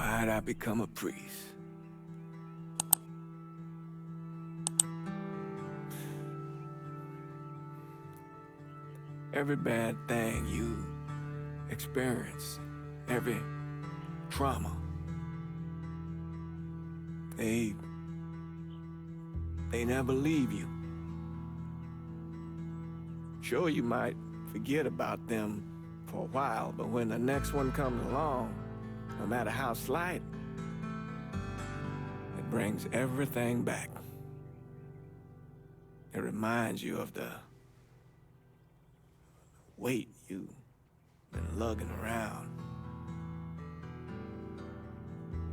Why'd I become a priest? Every bad thing you experience, every trauma, they never leave you. Sure, you might forget about them for a while, but when the next one comes along, no matter how slight, it brings everything back. It reminds you of the weight you've been lugging around.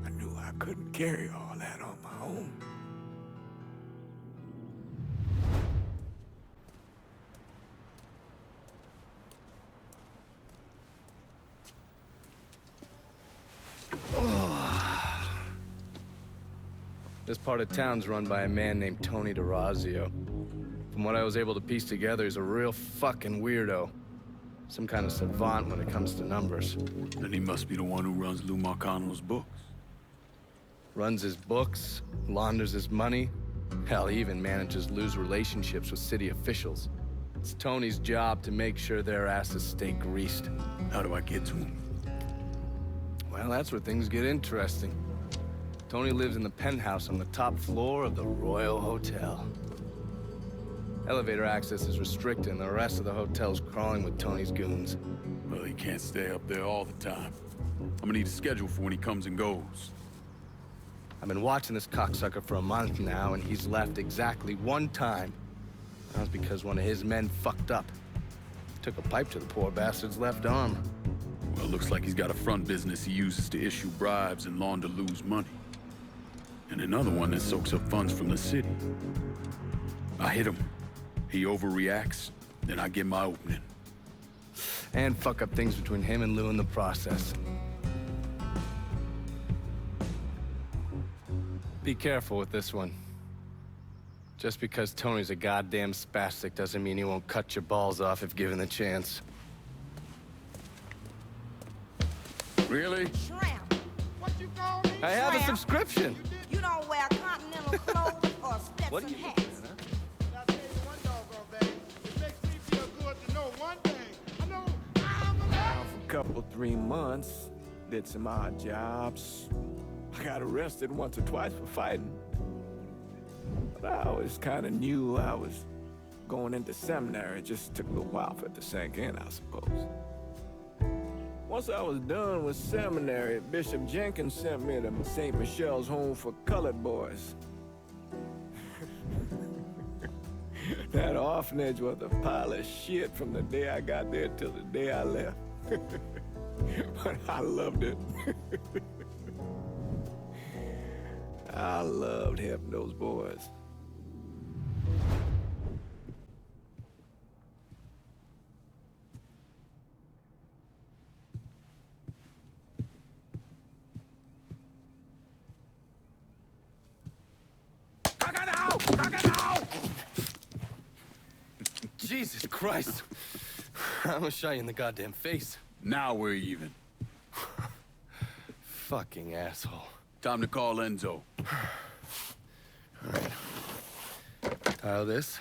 I knew I couldn't carry all that on my own. This part of town's run by a man named Tony DeRazio. From what I was able to piece together, he's a real fucking weirdo. Some kind of savant when it comes to numbers. Then he must be the one who runs Lou Marcano's books. Runs his books, launders his money. Hell, he even manages Lou's relationships with city officials. It's Tony's job to make sure their asses stay greased. How do I get to him? Well, that's where things get interesting. Tony lives in the penthouse on the top floor of the Royal Hotel. Elevator access is restricted and the rest of the hotel's crawling with Tony's goons. Well, he can't stay up there all the time. I'm gonna need a schedule for when he comes and goes. I've been watching this cocksucker for a month now, and he's left exactly one time. That was because one of his men fucked up. Took a pipe to the poor bastard's left arm. Well, looks like he's got a front business he uses to issue bribes and launder Lou's money. And another one that soaks up funds from the city. I hit him. He overreacts, then I get my opening. And fuck up things between him and Lou in the process. Be careful with this one. Just because Tony's a goddamn spastic doesn't mean he won't cut your balls off if given the chance. Really? Shrimp. What you call me? I have a subscription. You don't wear continental clothes or What are Stetson you hats. doing, huh? I'll tell you one doggone thing. It makes me feel good to know one thing. I know I'm Now, alive. for a couple, 3 months, did some odd jobs. I got arrested once or twice for fighting. But I always kind of knew I was going into seminary. It just took a little while for it to sink in, I suppose. Once I was done with seminary, Bishop Jenkins sent me to St. Michelle's Home for Colored Boys. That orphanage was a pile of shit from the day I got there till the day I left. But I loved it. I loved helping those boys. Jesus Christ. I'm gonna shot you in the goddamn face. Now we're even. Fucking asshole. Time to call Enzo. Tile this.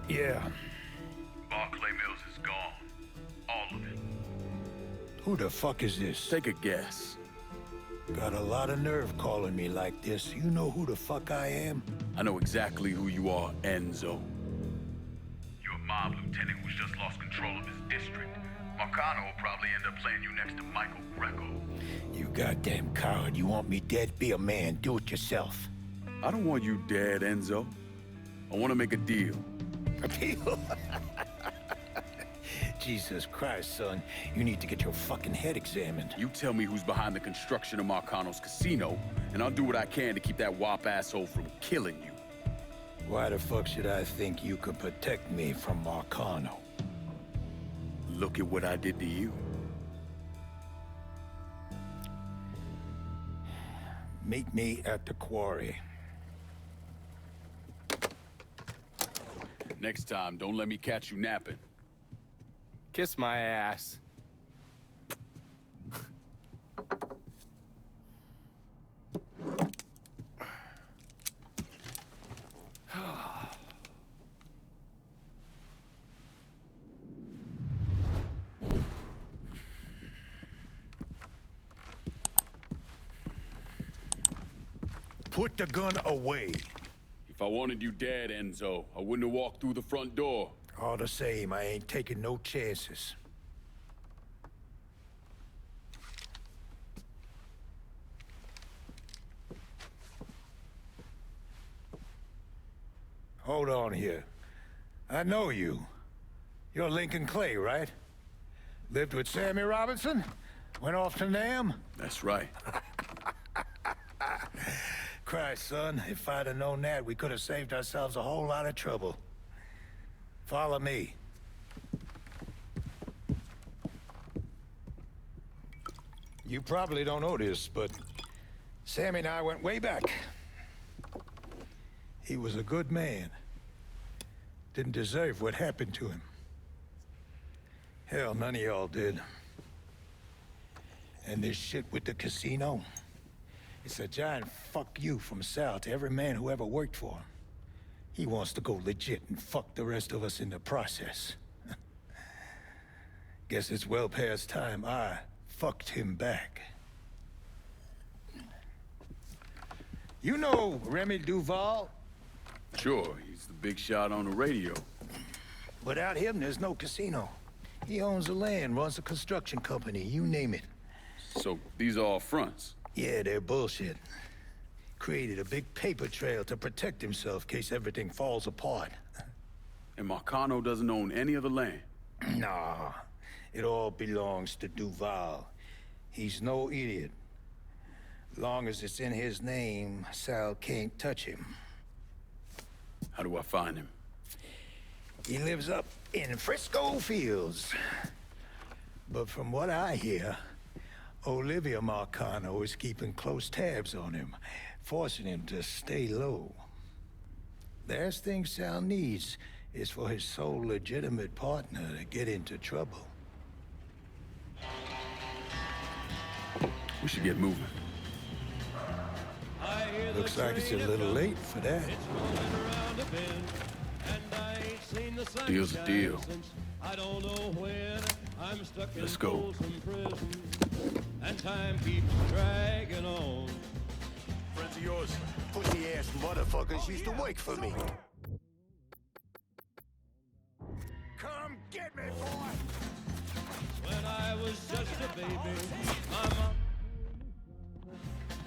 Yeah. Barclay Mills is gone. All of it. Who the fuck is this? Take a guess. Got a lot of nerve calling me like this. You know who the fuck I am? I know exactly who you are, Enzo. You're a mob lieutenant who's just lost control of his district. Marcano will probably end up playing you next to Michael Greco. You goddamn coward. You want me dead? Be a man. Do it yourself. I don't want you dead, Enzo. I want to make a deal. A deal? Jesus Christ, son. You need to get your fucking head examined. You tell me who's behind the construction of Marcano's casino, and I'll do what I can to keep that wop asshole from killing you. Why the fuck should I think you could protect me from Marcano? Look at what I did to you. Meet me at the quarry. Next time, don't let me catch you napping. Kiss my ass. Put the gun away. If I wanted you dead, Enzo, I wouldn't have walked through the front door. All the same, I ain't taking no chances. Hold on here. I know you. You're Lincoln Clay, right? Lived with Sammy Robinson? Went off to Nam? That's right. Christ, son, if I'd have known that, we could have saved ourselves a whole lot of trouble. Follow me. You probably don't know this, but Sammy and I went way back. He was a good man. Didn't deserve what happened to him. Hell, none of y'all did. And this shit with the casino, it's a giant fuck you from Sal to every man who ever worked for him. He wants to go legit and fuck the rest of us in the process. Guess it's well past time I fucked him back. You know Remy Duval? Sure, he's the big shot on the radio. Without him, there's no casino. He owns the land, runs a construction company, you name it. So, these are all fronts? Yeah, they're bullshit. Created a big paper trail to protect himself in case everything falls apart. And Marcano doesn't own any of the land? Nah, it all belongs to Duval. He's no idiot. Long as it's in his name, Sal can't touch him. How do I find him? He lives up in Frisco Fields. But from what I hear, Olivia Marcano is keeping close tabs on him, forcing him to stay low. The last thing Sal needs is for his sole legitimate partner to get into trouble. We should get moving. Looks like it's a little late for that. Deal's a deal. Let's go. And time keeps dragging on. Friends of yours, pussy-ass motherfuckers used to work for me. Come get me, boy! When I was just a baby, my mom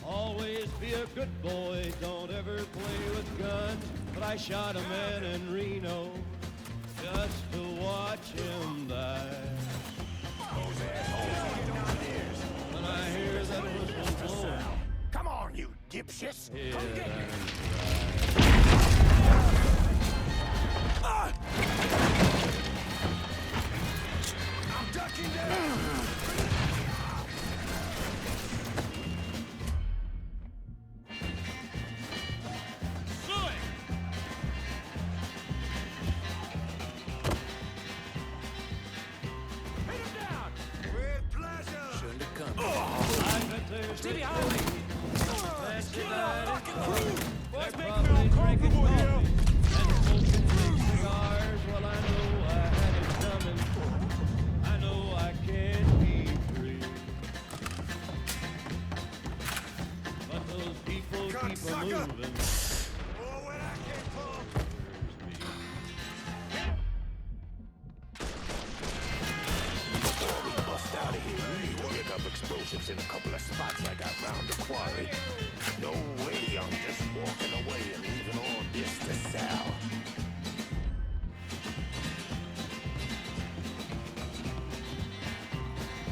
always be a good boy, don't ever play with guns. But I shot a man in Reno just to watch him die. When I hear that whistle blowing, Come on, you dipshits! Come get me! I'm ducking down! Stay behind me! They're probably drinking coffee and smoking big cigars. Well, I know I had it coming. I know I can't be free. But those people keep a moving. Oh, when I came from! Before we bust out of here, we need to pick up explosives in a couple of spots I got round the quarry. No way I'm just walking away and leaving all this to Sal.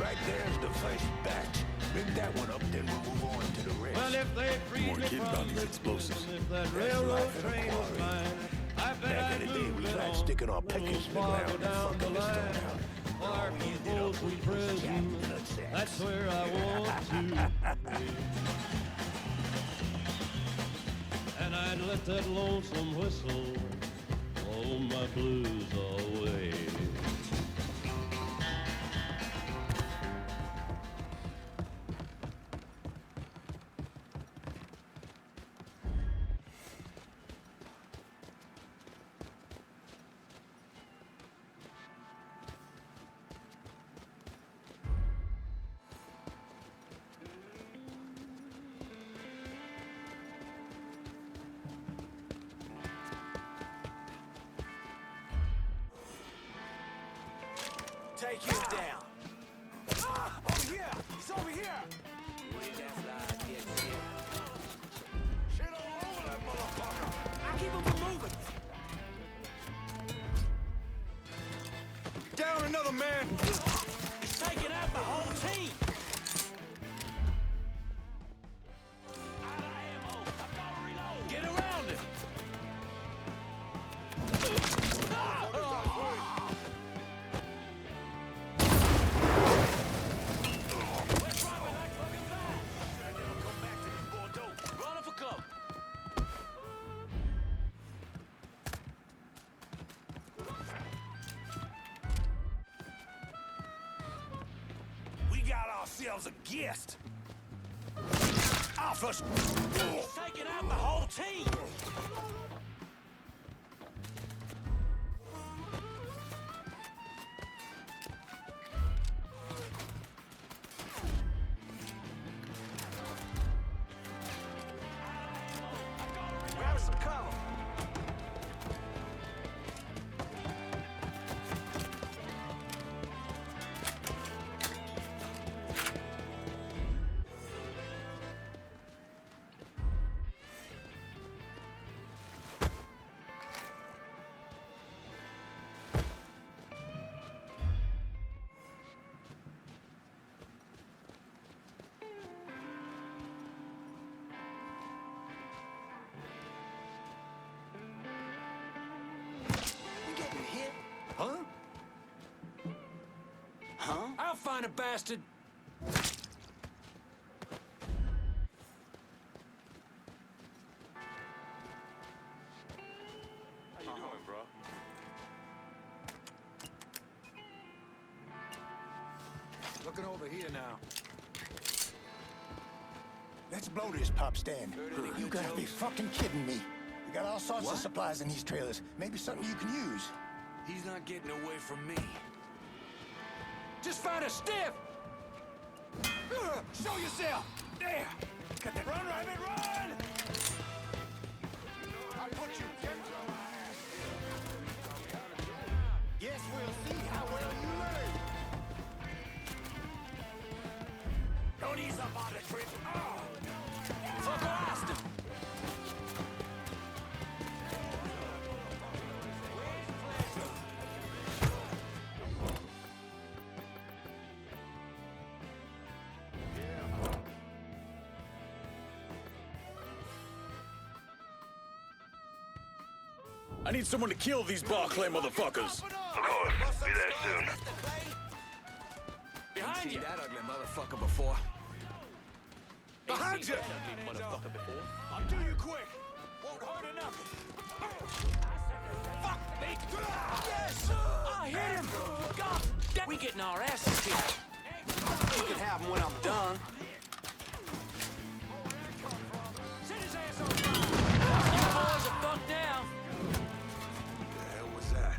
Right there's the first batch. Bring that one up, then we'll move on to the rest. Well, if they freed More me kid from about these this explosives. prison, if that That's railroad life in a train was quarry. mine, I bet Back I'd in the day, move we it tried on. sticking our Little pickets in the farther ground and down the fucking this line. stone out. Far We from ended up Folsom with was Jack Prison. Nutsacks. That's where I want to be. And I'd let that lonesome whistle blow all my blues away. Take him down. Ah! Over here! He's over here! Shit all over that motherfucker! I keep him from moving! Down another man! He's taking out the whole team! Out of ammo! I've got to reload! Get around him! We got ourselves a guest. Off us. He's taking out the whole team. Grab some cover. Huh? Huh? I'll find a bastard. How you doing, bro? Looking over here now. Let's blow this pop stand. You gotta be fucking kidding me. We got all sorts of supplies in these trailers. Maybe something you can use. He's not getting away from me. Just find a stiff! Show yourself! There! Got that. Run, Rabbit, run! I put you. Yes, we'll see how well you learn. Don't ease up on the trip. Oh! Fuck Austin! I need someone to kill these Barclay motherfuckers. Of course. Be there soon. Behind you! That ugly motherfucker before. Behind you! I'll do you quick. Won't hurt enough. Fuck me! Yes! I hit him! God, we getting our asses kicked. You can have him when I'm done. Set his ass on fire! You boys are fucked down. The hell was that?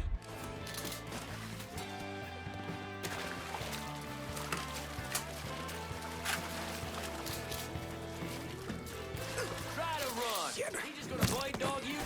Try to run. He just gonna blade dog you?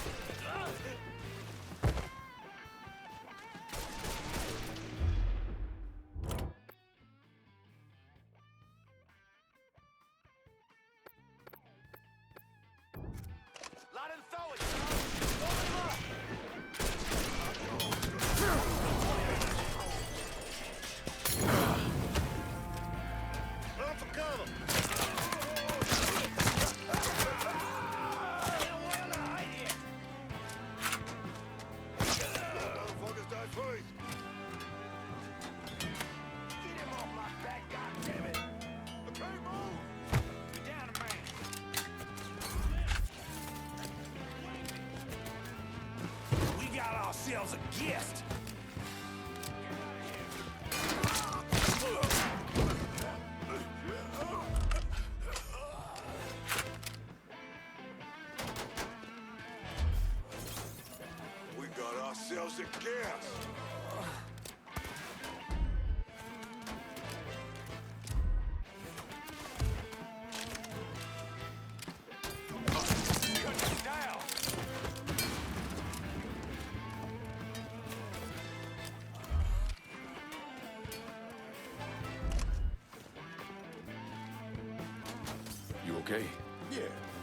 okay? Yeah,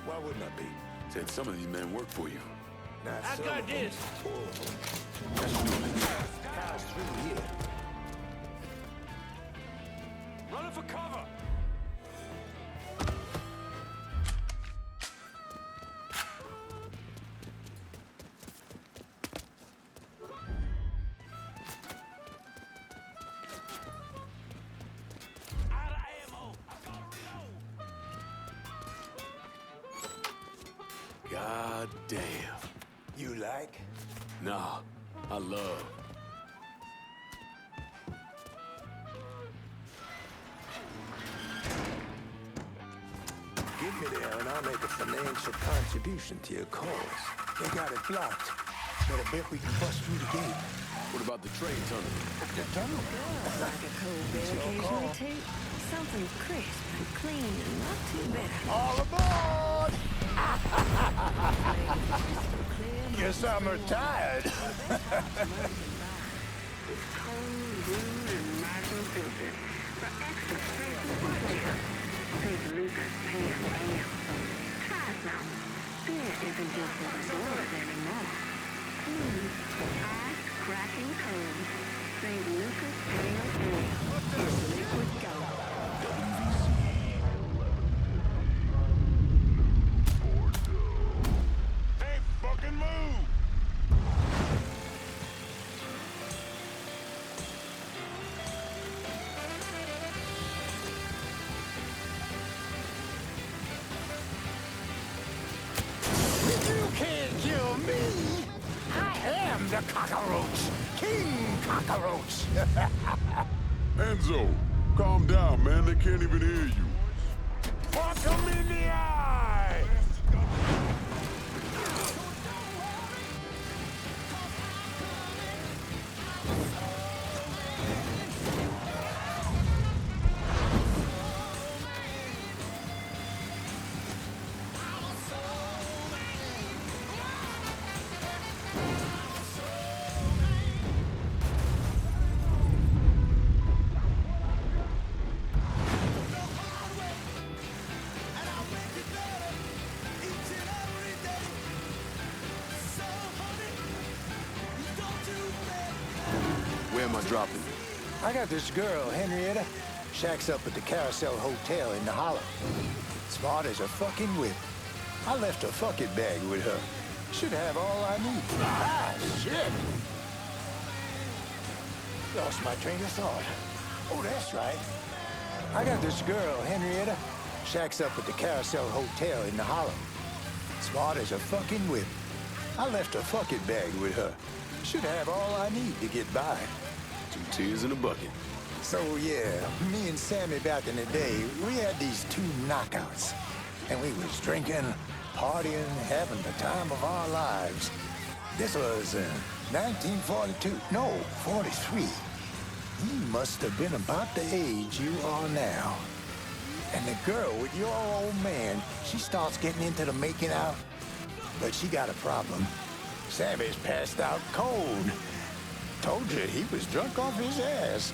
why wouldn't I be? Said some of these men work for you. Not I some got of them, this. four of them. Cars through here. Running for cover! Out of ammo! I gotta reload! God damn. You like? Nah, I love. Give me there and I'll make a financial contribution to your cause. They got it blocked, but I bet we can bust through the gate. What about the trade tunnel? The tunnel? Like a cold beer occasionally too. Something crisp and clean and not too bad. All aboard! Guess I'm retired. It's cold, brewed, and nice and filtered. For extra fresh and flavor. St. Lucas Pale Ale. Try some. Beer isn't just for the boys anymore. Ice cracking cold. St. Lucas Pale Ale. Liquid gold. Hey, fucking move! You can't kill me! I am the cockroach! King Cockroach! Enzo, calm down, man. They can't even hear you. Fuck him in the eye! Where am I dropping you? I got this girl, Henrietta. Shacks up at the Carousel Hotel in the Hollow. Smart as a fucking whip. I left a fucking bag with her. Should have all I need. Ah, shit! Lost my train of thought. Oh, that's right. I got this girl, Henrietta. Shacks up at the Carousel Hotel in the Hollow. Smart as a fucking whip. I left a fucking bag with her. Should have all I need to get by. 2 tears in a bucket. So yeah, me and Sammy back in the day, we had these 2 knockouts. And we was drinking, partying, having the time of our lives. This was 1942, no, 43. He must have been about the age you are now. And the girl with your old man, she starts getting into the making out. But she got a problem. Sammy's passed out cold. Told you he was drunk off his ass.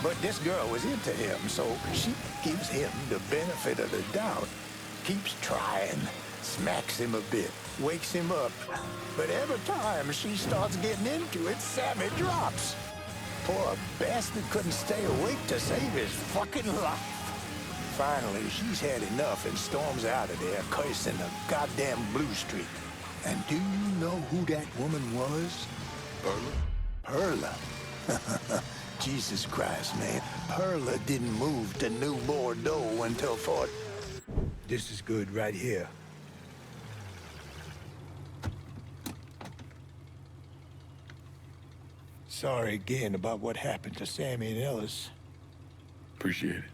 But this girl was into him, so she gives him the benefit of the doubt. Keeps trying, smacks him a bit, wakes him up. But every time she starts getting into it, Sammy drops. Poor bastard couldn't stay awake to save his fucking life. Finally, she's had enough and storms out of there, cursing the goddamn blue streak. And do you know who that woman was? Perla. Perla. Jesus Christ, man. Perla didn't move to New Bordeaux until Fort... This is good right here. Sorry again about what happened to Sammy and Ellis. Appreciate it.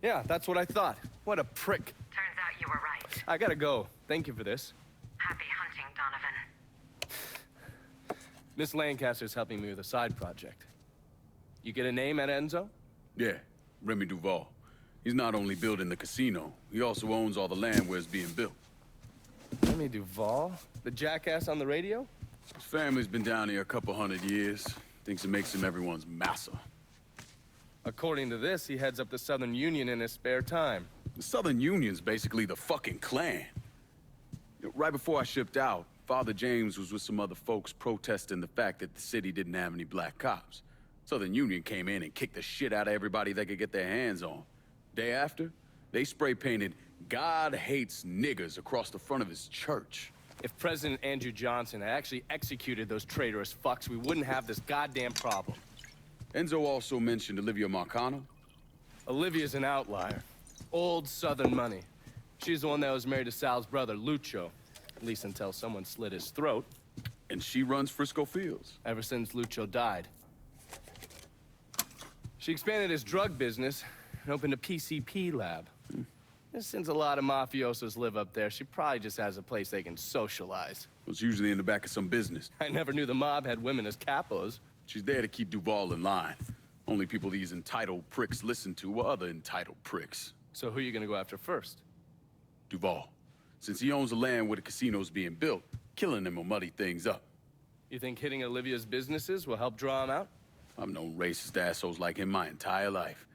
Yeah, that's what I thought. What a prick. Turns out you were right. I gotta go. Thank you for this. Happy hunting, Donovan. Miss Lancaster's helping me with a side project. You get a name at Enzo? Yeah, Remy Duval. He's not only building the casino, he also owns all the land where it's being built. Remy Duval? The jackass on the radio? His family's been down here a couple 100 years. Thinks it makes him everyone's massa. According to this, he heads up the Southern Union in his spare time. The Southern Union's basically the fucking Klan. You know, right before I shipped out, Father James was with some other folks protesting the fact that the city didn't have any black cops. Southern Union came in and kicked the shit out of everybody they could get their hands on. Day after, they spray-painted "God hates niggers" across the front of his church. If President Andrew Johnson had actually executed those traitorous fucks, we wouldn't have this goddamn problem. Enzo also mentioned Olivia Marcano. Olivia's an outlier. Old Southern money. She's the one that was married to Sal's brother, Lucho. At least until someone slit his throat. And she runs Frisco Fields. Ever since Lucho died. She expanded his drug business and opened a PCP lab. And since a lot of mafiosos live up there, she probably just has a place they can socialize. It's usually in the back of some business. I never knew the mob had women as capos. She's there to keep Duval in line. Only people these entitled pricks listen to were other entitled pricks. So who are you gonna go after first? Duval. Since he owns the land where the casino's being built, killing him will muddy things up. You think hitting Olivia's businesses will help draw him out? I've known racist assholes like him my entire life.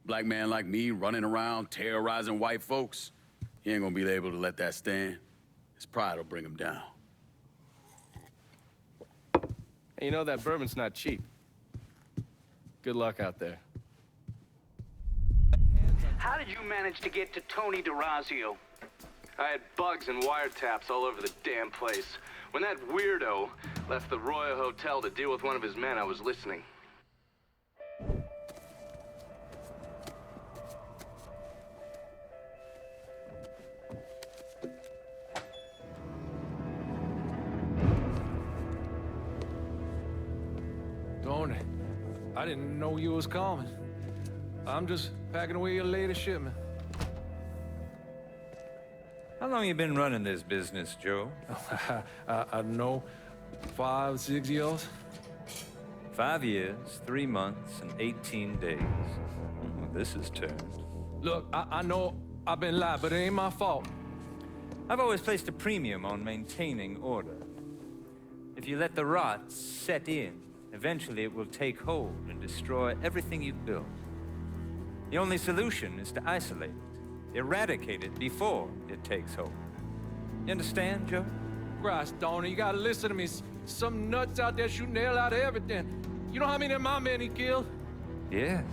Black man like me running around terrorizing white folks. He ain't gonna be able to let that stand. His pride will bring him down. Hey, you know that bourbon's not cheap. Good luck out there. How did you manage to get to Tony DeRazio? I had bugs and wiretaps all over the damn place. When that weirdo left the Royal Hotel to deal with one of his men, I was listening. Tony, I didn't know you was coming. I'm just packing away your latest shipment. How long you been running this business, Joe? I don't know, 5, 6 years? 5 years, 3 months, and 18 days. Well, this is turned. Look, I know I've been lied, but it ain't my fault. I've always placed a premium on maintaining order. If you let the rot set in, eventually it will take hold and destroy everything you've built. The only solution is to isolate it, eradicate it before it takes hold. You understand, Joe? Christ, Tony, you gotta listen to me. Some nuts out there shooting the hell out of everything. You know how many of my men he killed? Yes.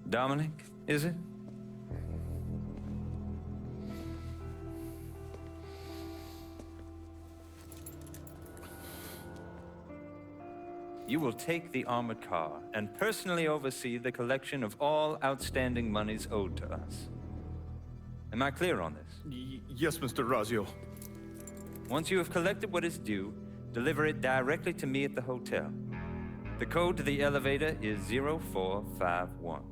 Dominic, is it? You will take the armored car and personally oversee the collection of all outstanding monies owed to us. Am I clear on this? Yes, Mr. Razio. Once you have collected what is due, deliver it directly to me at the hotel. The code to the elevator is 0451.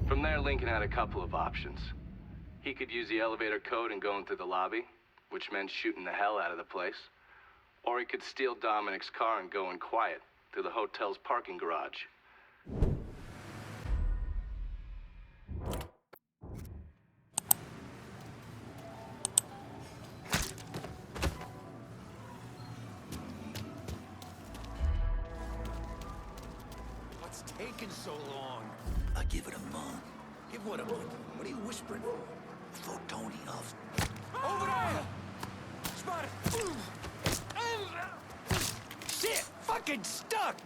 From there, Lincoln had a couple of options. He could use the elevator code and go into the lobby, which meant shooting the hell out of the place. Or he could steal Dominic's car and go in quiet through the hotel's parking garage. What's taking so long? I'll give it a month. Give what a month? What are you whispering for? Throw Tony off. Over there! Spotted! Shit! Fucking stuck!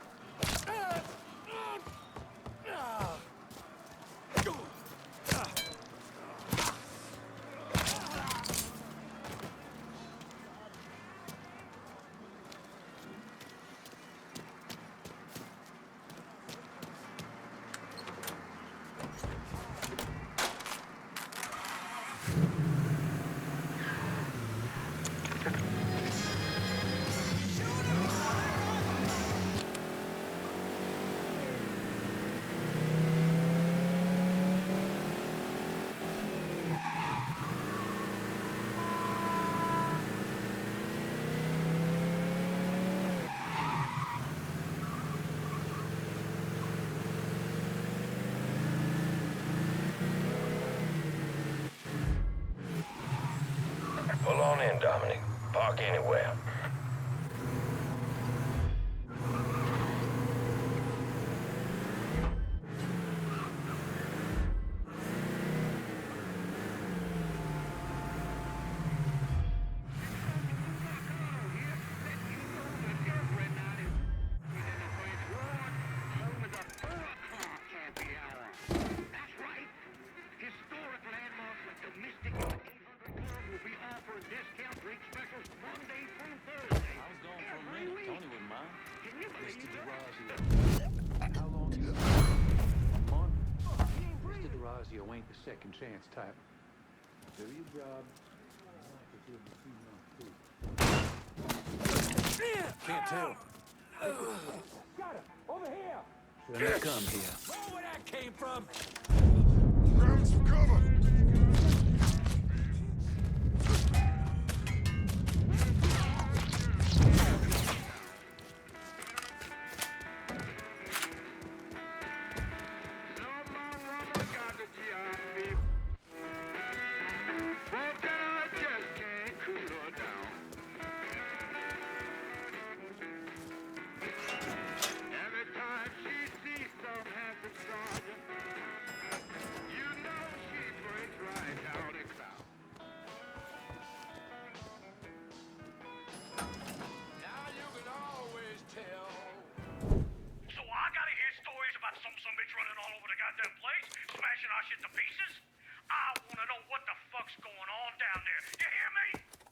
in, Dominic. Park anywhere. Ain't the second chance type. Do your job. Can't tell. Got him! Over here! Shouldn't have come here. Oh, where that came from? Grab some cover.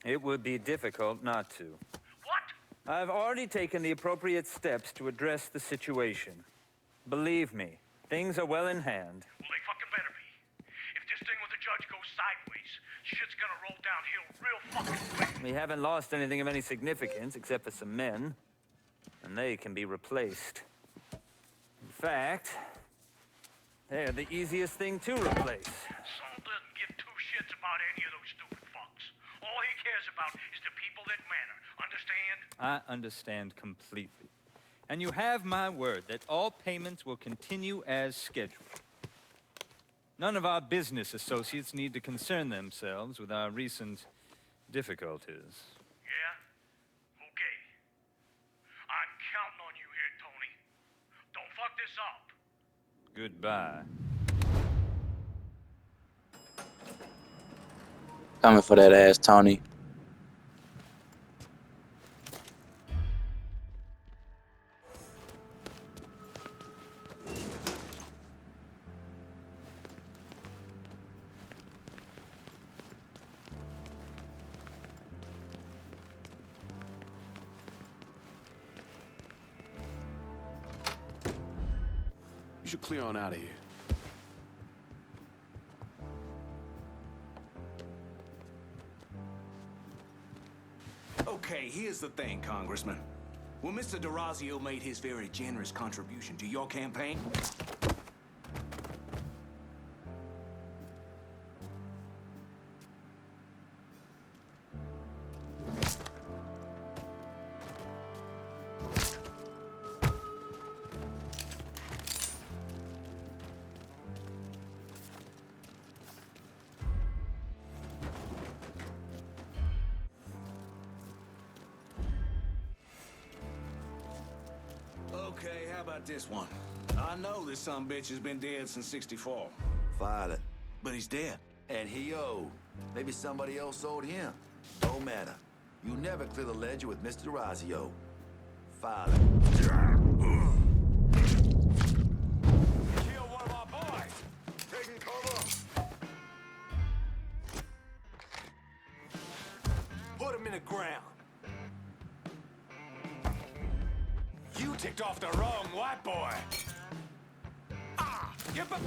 It would be difficult not to. What? I've already taken the appropriate steps to address the situation. Believe me, things are well in hand. Well, they fucking better be. If this thing with the judge goes sideways, shit's gonna roll downhill real fucking quick. We haven't lost anything of any significance except for some men, and they can be replaced. In fact, they're the easiest thing to replace. Saul doesn't give two shits about any of those stupid fucks. All he cares about is the people that matter. Understand? I understand completely. And you have my word that all payments will continue as scheduled. None of our business associates need to concern themselves with our recent difficulties. Yeah? Okay. I'm counting on you here, Tony. Don't fuck this up. Goodbye. Coming for that ass, Tony. You should clear on out of here. Okay, here's the thing, Congressman. When Mr. DeRazio made his very generous contribution to your campaign, okay, how about this one? I know this sumbitch has been dead since '64. File it. But he's dead. And he owed. Maybe somebody else owed him. Don't matter. You never clear the ledger with Mr. DeRazio. File it. Kill one of our boys. Taking cover. Put him in the ground. You ticked off the wrong white boy. Ah! Get back!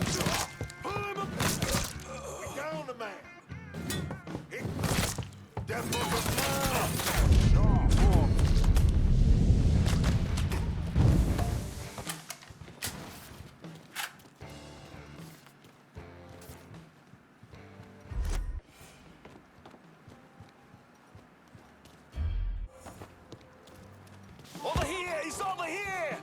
Pull him up! Get down the man. Hit that motherfucker now. Over here! He's over here!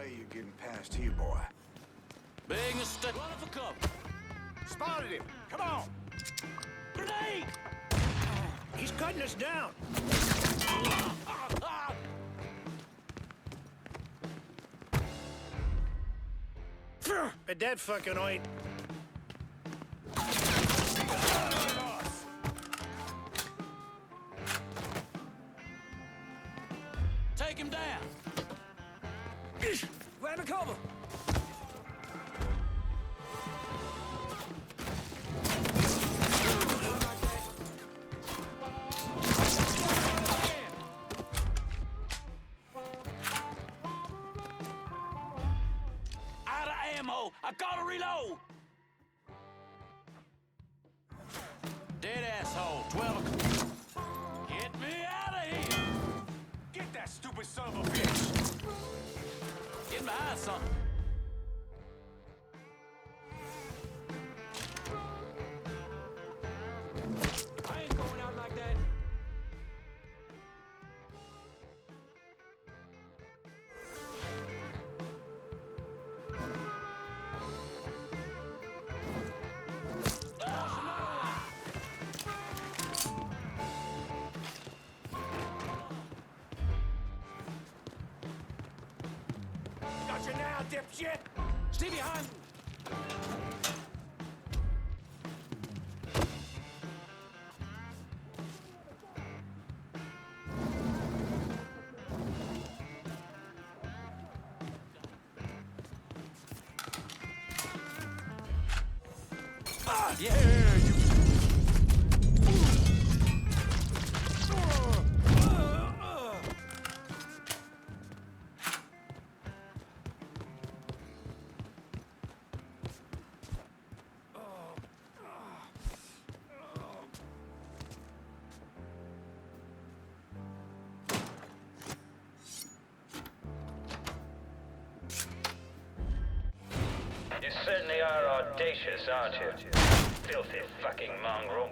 way you're getting past here, boy. Big mistake. Running for cover. Spotted him. Come on. Grenade! He's cutting us down. At that fucking oint. Take him down. Grab a cover. Out of ammo. I gotta reload. Dead asshole. 12. Get me out of here. Get that stupid son of a bitch. Get behind something. I ain't going out like that. Got you now, dipshit! Stay behind! Ah, yeah, you... You certainly are audacious, aren't you? Filthy fucking mongrel.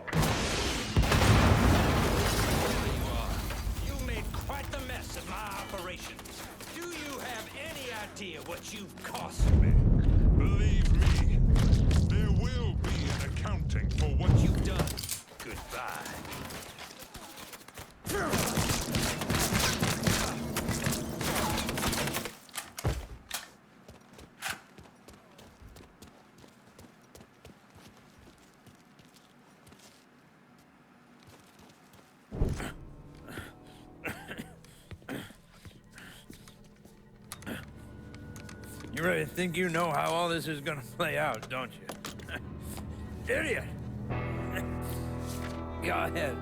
You made quite the mess of my operations. Do you have any idea what you've cost me? Believe me, there will be an accounting for what You've done. Goodbye. You really think you know how all this is gonna play out, don't you? Idiot! Go ahead.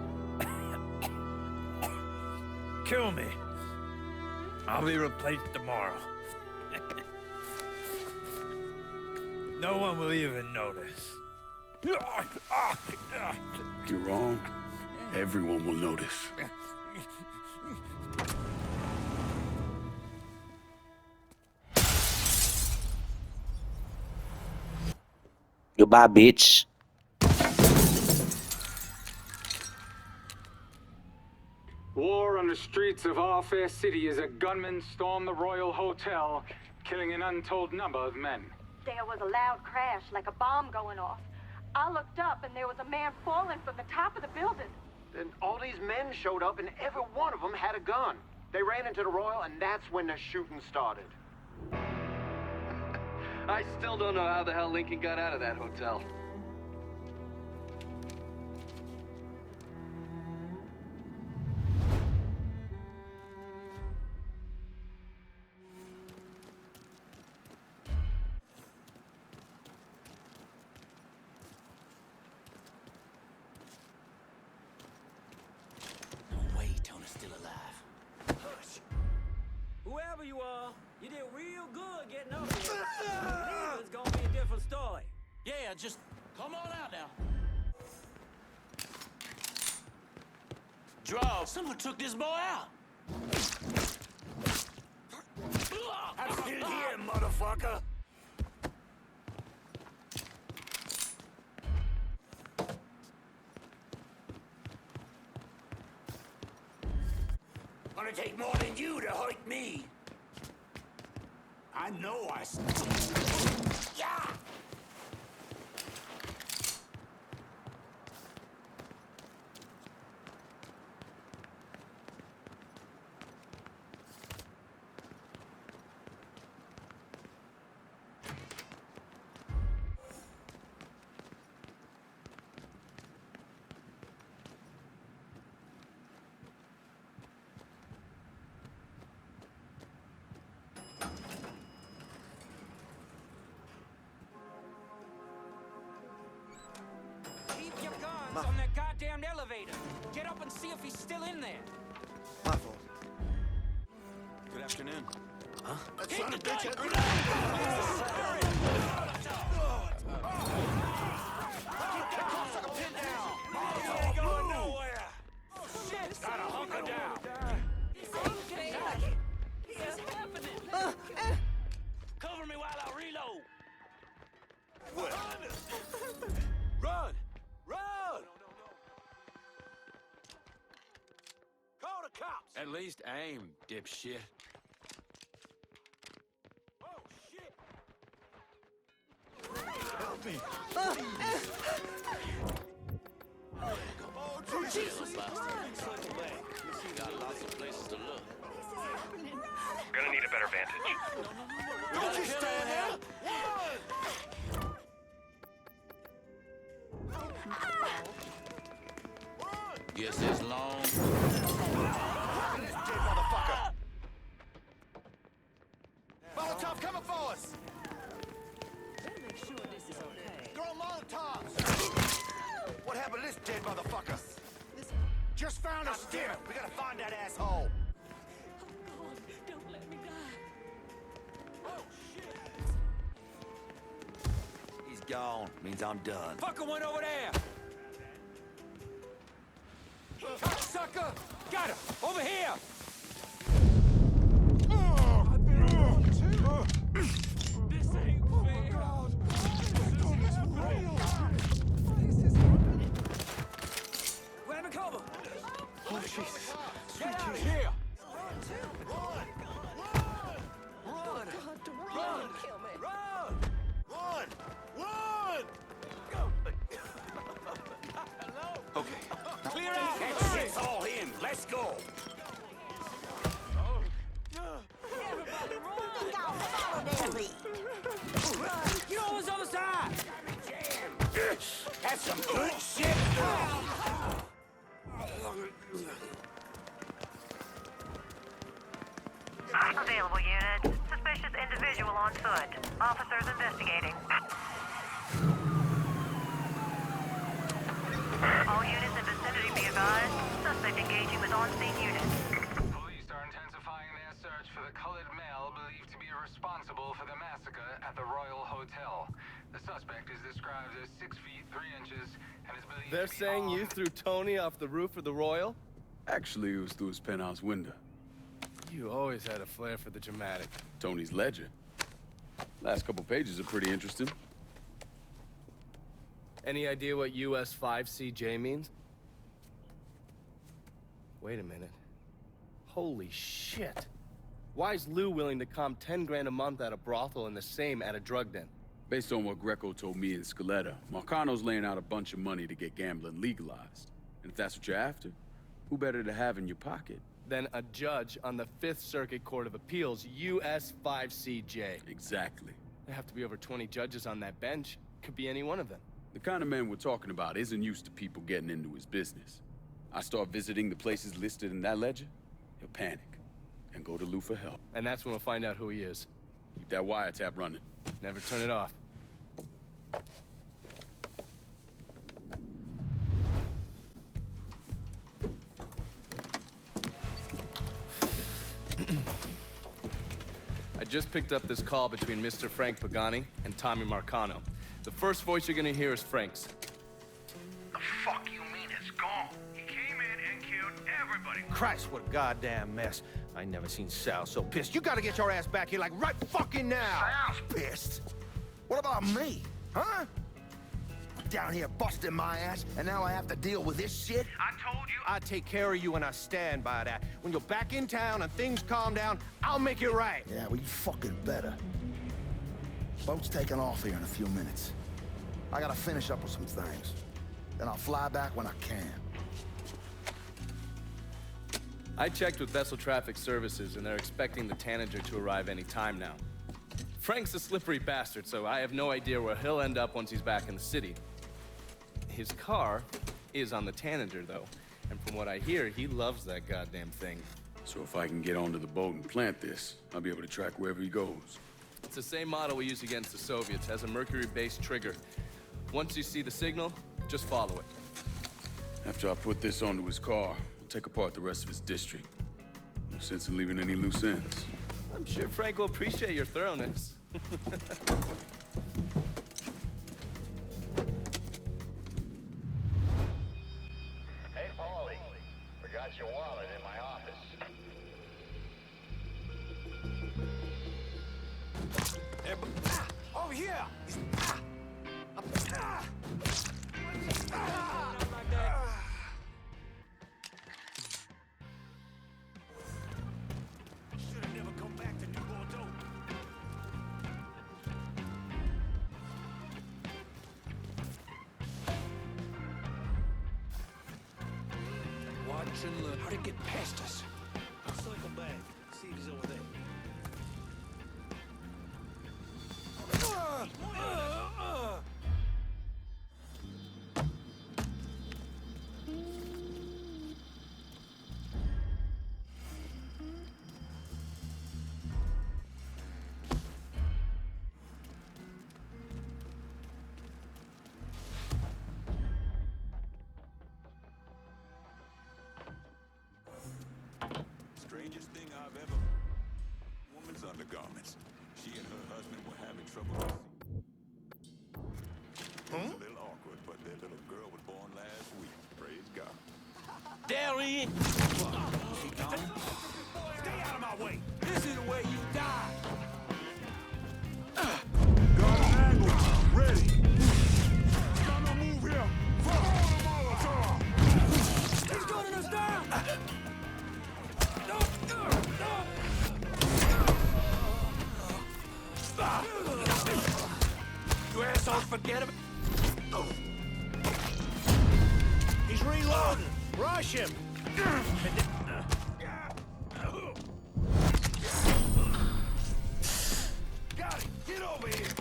Kill me. I'll be replaced tomorrow. No one will even notice. You're wrong. Everyone will notice. Goodbye, bitch. War on the streets of our fair city as a gunman stormed the Royal Hotel, killing an untold number of men. There was a loud crash, like a bomb going off. I looked up and there was a man falling from the top of the building. Then all these men showed up and every one of them had a gun. They ran into the Royal and that's when the shooting started. I still don't know how the hell Lincoln got out of that hotel. No way Tony's still alive. Hush. Whoever you are, you did real good getting up here. It's gonna be a different story. Yeah, just come on out now. Draw, someone took this boy out. I'm still here, motherfucker. Gonna take more than you to hurt me. I know I... Yeah! Keep your guns on that goddamn elevator. Get up and see if he's still in there. My fault. Good afternoon. Huh? That son of a bitch has... Keep that cocksucker pinned down! He ain't going nowhere! Oh, shit! Gotta hunker down! This ain't fair! This is happening! Cover me while I reload! Run! Run! Call the cops! At least aim, dipshit. Oh, shit! Help me! Oh, Jesus! Got lots of places to look. Gonna need a better vantage. Don't you stand there! Guess it's long. This dead motherfucker! Molotov coming for us! Better make sure this is okay. Throw Molotovs! What happened to this dead motherfucker? Just found us, damn it! We gotta find that asshole! Don't let me die. Oh, shit! He's gone. Means I'm done. Fucker went over there! Sucker! Got him! Over here! This ain't fair! Grab a cover! Oh, Jesus. Get out of here! Run! Run! Kill me. Run! Run! Run! Okay. Clear out! That shit's all in. Let's go. Everybody run! Y'all follow their lead. Get on this other side. That's some good shit. Available unit. Suspicious individual on foot. Officers investigating. All units in vicinity be advised. Suspect engaging with on-scene units. Police are intensifying their search for the colored male believed to be responsible for the massacre at the Royal Hotel. The suspect is described as 6 feet 3 inches and is believed They're to be saying you threw Tony off the roof of the Royal? Actually, it was through his penthouse window. You always had a flair for the dramatic. Tony's ledger. Last couple pages are pretty interesting. Any idea what US 5CJ means? Wait a minute. Holy shit. Why is Lou willing to comp 10 grand a month at a brothel and the same at a drug den? Based on what Greco told me in Scaletta, Marcano's laying out a bunch of money to get gambling legalized. And if that's what you're after, who better to have in your pocket? Then a judge on the 5th Circuit Court of Appeals, US 5CJ. Exactly. There have to be over 20 judges on that bench. Could be any one of them. The kind of man we're talking about isn't used to people getting into his business. I start visiting the places listed in that ledger, he'll panic and go to Lou for help. And that's when we'll find out who he is. Keep that wiretap running. Never turn it off. I just picked up this call between Mr. Frank Pagani and Tommy Marcano. The first voice you're gonna hear is Frank's. The fuck you mean it's gone? He came in and killed everybody. Christ, what a goddamn mess. I ain't never seen Sal so pissed. You gotta get your ass back here like right fucking now. Sal's pissed. What about me? Huh? down here busting my ass, and now I have to deal with this shit? I told you I'd take care of you, and I stand by that. When you're back in town and things calm down, I'll make it right. Yeah, well, you fucking better. Boat's taking off here in a few minutes. I gotta finish up with some things. Then I'll fly back when I can. I checked with Vessel Traffic Services, and they're expecting the Tanager to arrive any time now. Frank's a slippery bastard, so I have no idea where he'll end up once he's back in the city. His car is on the Tanager, though, and from what I hear, he loves that goddamn thing. So if I can get onto the boat and plant this, I'll be able to track wherever he goes. It's the same model we used against the Soviets, has a mercury-based trigger. Once you see the signal, just follow it. After I put this onto his car, I'll take apart the rest of his district. No sense in leaving any loose ends. I'm sure Frank will appreciate your thoroughness. Hey, Paulie. Forgot your wallet in my office. Over here! Should've never come back to New Bordeaux. Watch and learn how to get past us. I'll cycle back, see if he's over there. Strangest thing I've ever... Woman's undergarments. She and her husband were having trouble. It was a little awkward, but their little girl was born last week. Praise God. There he is! She gone? Stay out of my way! This is the way you die! Got an angle. Ready. Got no move here. Fire the Molotov. He's gunning us down! You assholes forget him! He's reloading. Rush him. Got him! Get over here!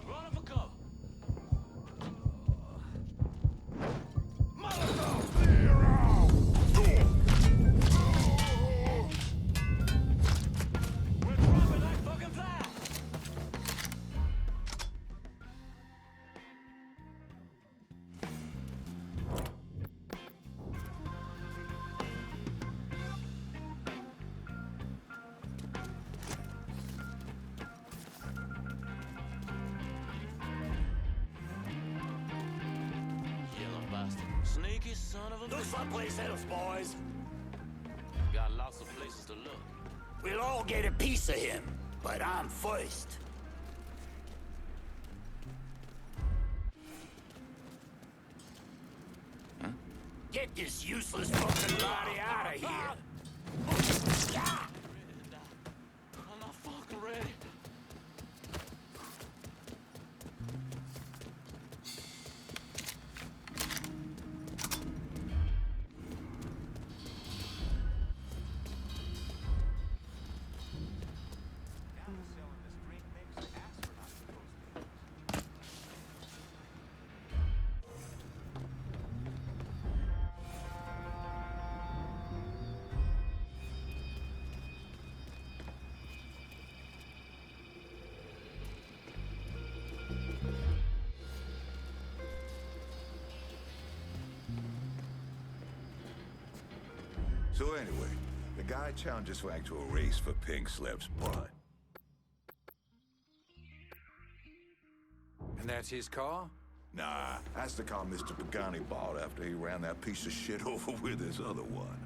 Run for cover! Molotov! Clear out. We're dropping like fucking flies! Yellow bastard. Sneaky son of a... Look someplace else, boys. Got lots of places to look. We'll all get a piece of him, but I'm first. Get this useless fucking body out of here. I'm not fucking ready. So anyway, the guy challenges Frank to a race for pink slips, but... And that's his car? Nah, that's the car Mr. Pagani bought after he ran that piece of shit over with his other one.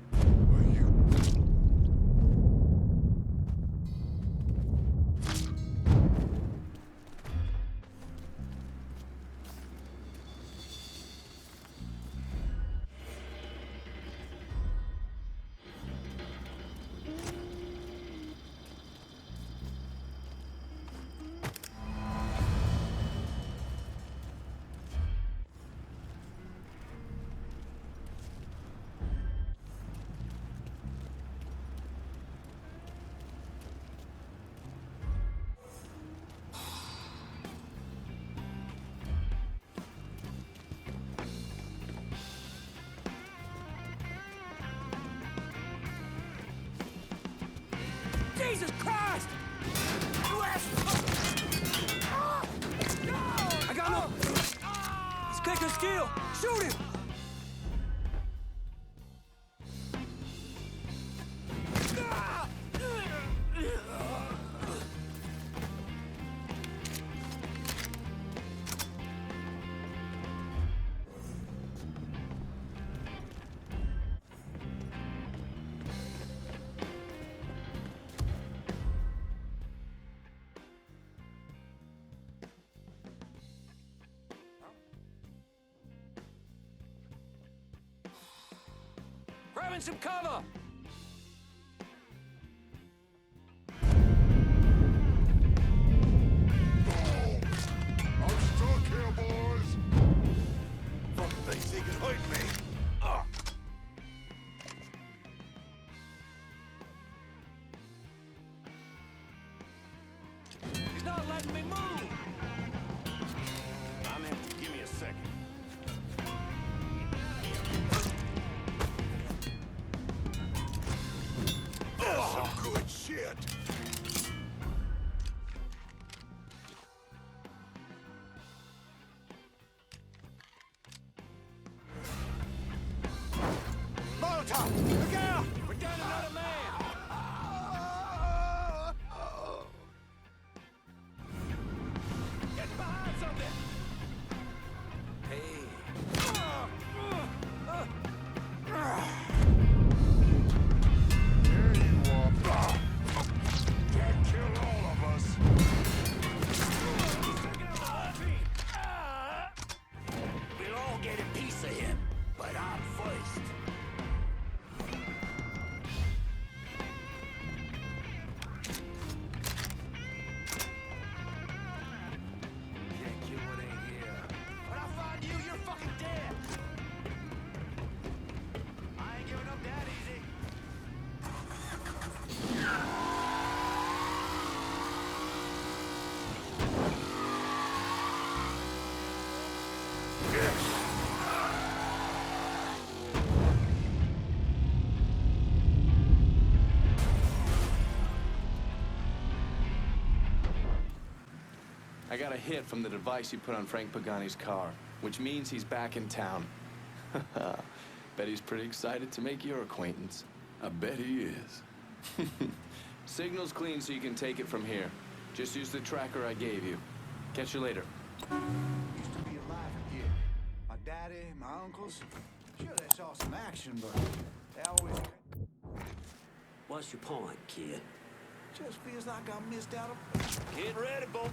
Jesus Christ! You I got no... He's kicking steel! Shoot him! Grabbing some cover! I'm stuck here, boys. Fucking thinks he can hurt me. He's not letting me move! I'm empty. Give me a second. That's some good shit. Molotov! Look out! We're down another man! Get behind something! Hey. There you are. Can't kill all of us. We'll all get a piece of him, but I'm first. Can't kill what ain't here. When I find you, you're fucking dead! I ain't giving up that easy. I got a hit from the device you put on Frank Pagani's car, which means he's back in town. Bet he's pretty excited to make your acquaintance. I bet he is. Signal's clean so you can take it from here. Just use the tracker I gave you. Catch you later. Used to be alive again. My daddy, my uncles. Sure, they saw some action, but they always... What's your point, kid? Just feels like I missed out on... Get ready, boy.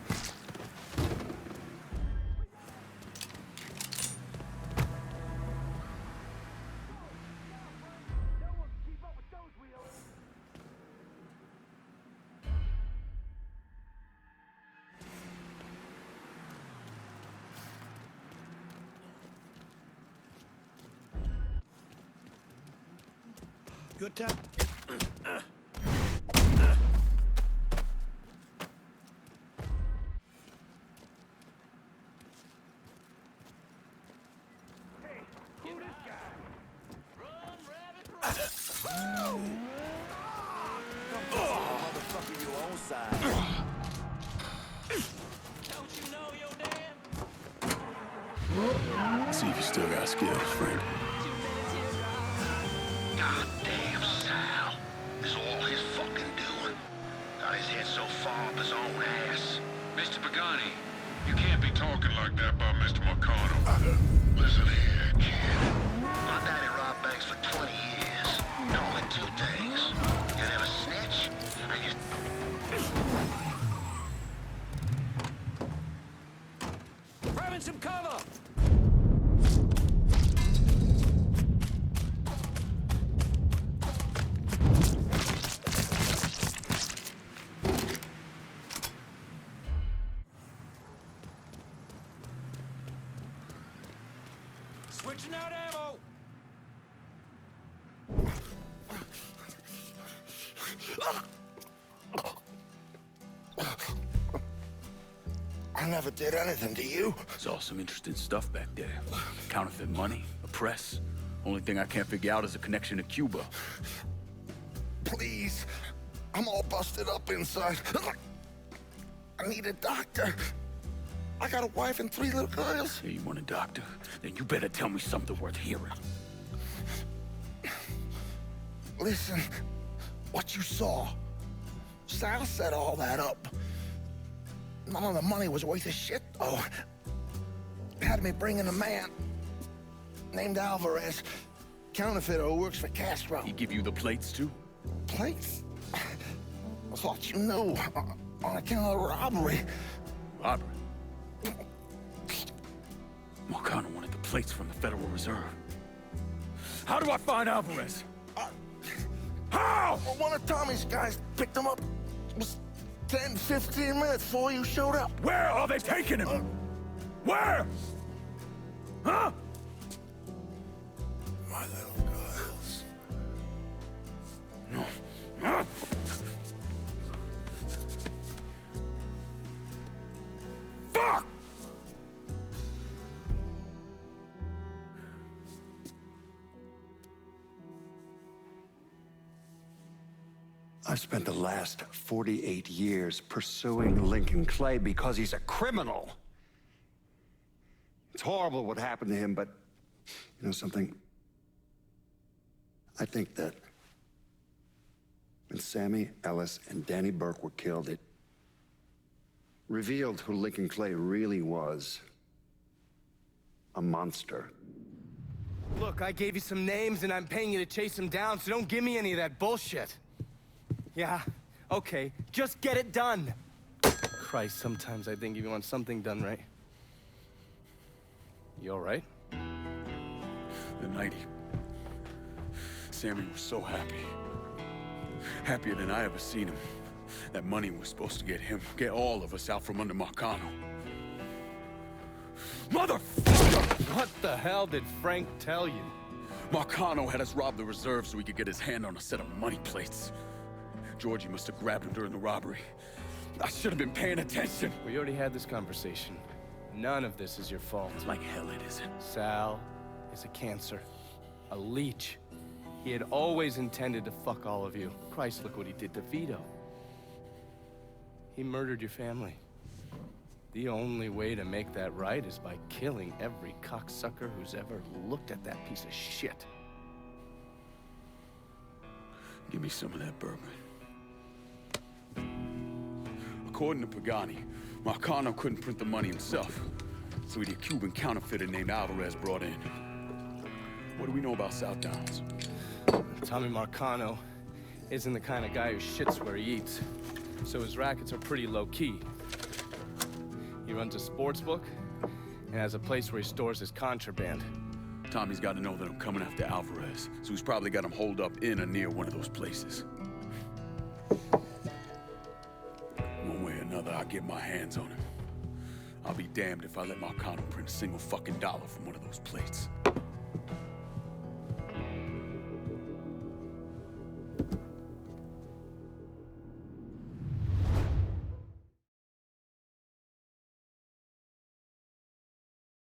Good time. Motherfucker, your own side. Don't you know your dad? See if you still got skills, Frank. Goddamn Sal. This is all his fucking doing. Got his head so far up his own ass. Mr. Pagani, you can't be talking like that about Mr. McConnell. Listen here, kid. My daddy robbed banks for 20 years. Only two things. You never snitch, and you... Grabbing some cover! Switching out ammo! I never did anything to you. Saw some interesting stuff back there. Counterfeit money, a press. Only thing I can't figure out is a connection to Cuba. Please, I'm all busted up inside. I need a doctor. I got a wife and 3 little girls. Hey, you want a doctor? Then you better tell me something worth hearing. Listen, what you saw. Sal set all that up. None of the money was worth a shit, though. Had me bring in a man named Alvarez, counterfeiter who works for Castro. He give you the plates, too? Plates? I thought you knew. On account of robbery. Robbery? Marcano wanted the plates from the Federal Reserve. How do I find Alvarez? How? Well, one of Tommy's guys picked him up. It was 10, 15 minutes before you showed up. Where are they taking him? Where? Huh? My little girls. No. Huh? Fuck! I've spent the last 48 years pursuing Lincoln Clay because he's a criminal. It's horrible what happened to him, but you know something? I think that when Sammy Ellis and Danny Burke were killed, it revealed who Lincoln Clay really was. A monster. Look, I gave you some names and I'm paying you to chase them down, so don't give me any of that bullshit. Yeah, okay, just get it done. Christ, sometimes I think if you want something done right. You all right? The night Sammy was so happy. Happier than I ever seen him. That money was supposed to get him, get all of us out from under Marcano. Motherfucker! What the hell did Frank tell you? Marcano had us rob the reserve so he could get his hand on a set of money plates. Georgie must have grabbed him during the robbery. I should have been paying attention. We already had this conversation. None of this is your fault. Like hell it isn't. Sal is a cancer. A leech. He had always intended to fuck all of you. Christ, look what he did to Vito. He murdered your family. The only way to make that right is by killing every cocksucker who's ever looked at that piece of shit. Give me some of that bourbon. According to Pagani, Marcano couldn't print the money himself, so he had a Cuban counterfeiter named Alvarez brought in. What do we know about South Downs? Tommy Marcano isn't the kind of guy who shits where he eats, so his rackets are pretty low-key. He runs a sports book and has a place where he stores his contraband. Tommy's got to know that I'm coming after Alvarez, so he's probably got him holed up in or near one of those places. One way or another, I'll get my hands on him. I'll be damned if I let Marcano print a single fucking dollar from one of those plates.